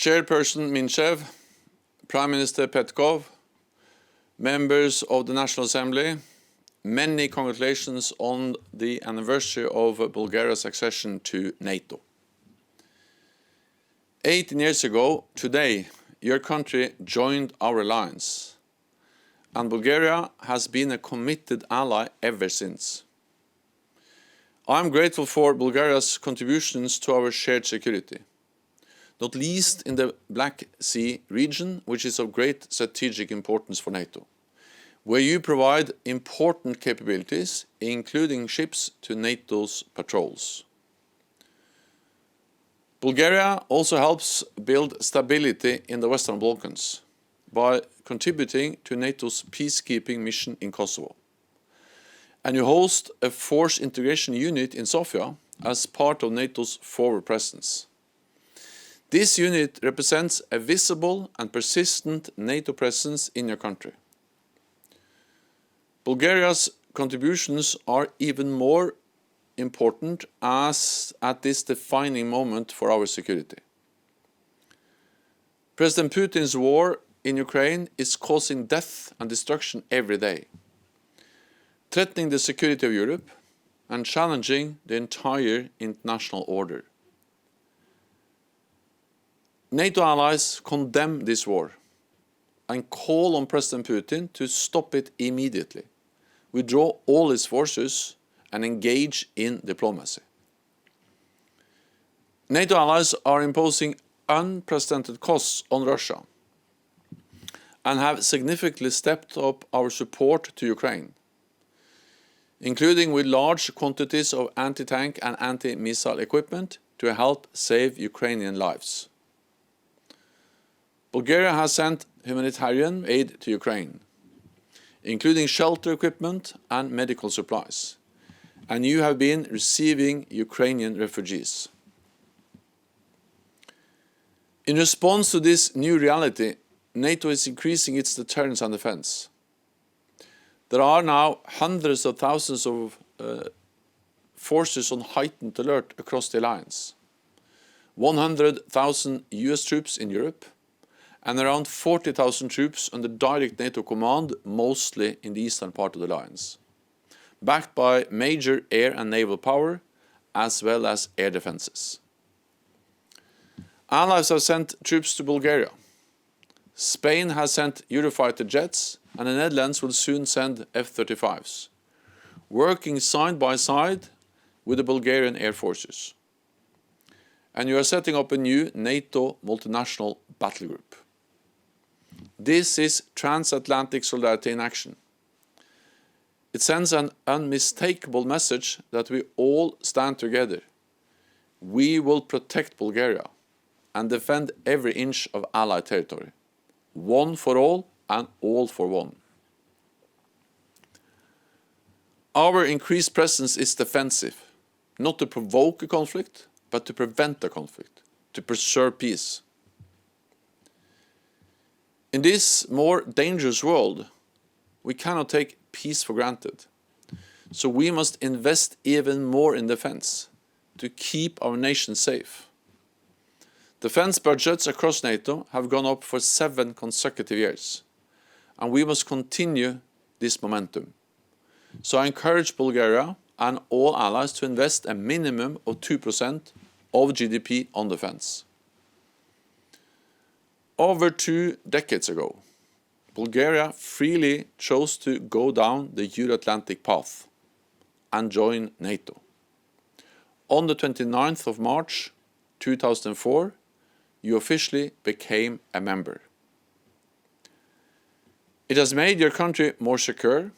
Chairperson Minchev, Prime Minister Petkov, members of the National Assembly, many congratulations on the anniversary of Bulgaria's accession to NATO. 18 years ago, today, your country joined our alliance, and Bulgaria has been a committed ally ever since. I am grateful for Bulgaria's contributions to our shared security, not least in the Black Sea region, which is of great strategic importance for NATO, where you provide important capabilities, including ships to NATO's patrols. Bulgaria also helps build stability in the Western Balkans by contributing to NATO's peacekeeping mission in Kosovo. And you host a force integration unit in Sofia as part of NATO's forward presence. This unit represents a visible and persistent NATO presence in your country. Bulgaria's contributions are even more important as at this defining moment for our security. President Putin's war in Ukraine is causing death and destruction every day, threatening the security of Europe and challenging the entire international order. NATO allies condemn this war and call on President Putin to stop it immediately, withdraw all his forces and engage in diplomacy. NATO allies are imposing unprecedented costs on Russia and have significantly stepped up our support to Ukraine, including with large quantities of anti-tank and anti-missile equipment to help save Ukrainian lives. Bulgaria has sent humanitarian aid to Ukraine, including shelter equipment and medical supplies, and you have been receiving Ukrainian refugees. In response to this new reality, NATO is increasing its deterrence and defense. There are now hundreds of thousands of forces on heightened alert across the alliance, 100,000 US troops in Europe, and around 40,000 troops under direct NATO command, mostly in the eastern part of the alliance, backed by major air and naval power, as well as air defenses. Allies have sent troops to Bulgaria. Spain has sent Eurofighter jets, and the Netherlands will soon send F-35s, working side by side with the Bulgarian air forces. And you are setting up a new NATO multinational battle group. This is transatlantic solidarity in action. It sends an unmistakable message that we all stand together. We will protect Bulgaria and defend every inch of Allied territory, one for all and all for one. Our increased presence is defensive, not to provoke a conflict, but to prevent a conflict, to preserve peace. In this more dangerous world, we cannot take peace for granted. So we must invest even more in defense to keep our nation safe. Defense budgets across NATO have gone up for 7 consecutive years, and we must continue this momentum. So I encourage Bulgaria and all allies to invest a minimum of 2% of GDP on defense. Over 2 decades ago, Bulgaria freely chose to go down the Euro-Atlantic path and join NATO. On the 29th of March 2004, you officially became a member. It has made your country more secure.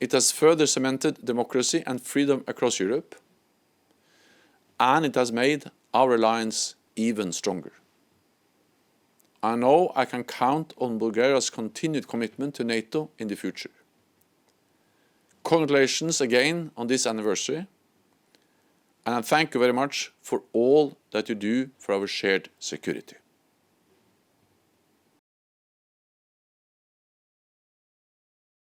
It has further cemented democracy and freedom across Europe. And it has made our alliance even stronger. I know I can count on Bulgaria's continued commitment to NATO in the future. Congratulations again on this anniversary, and I thank you very much for all that you do for our shared security.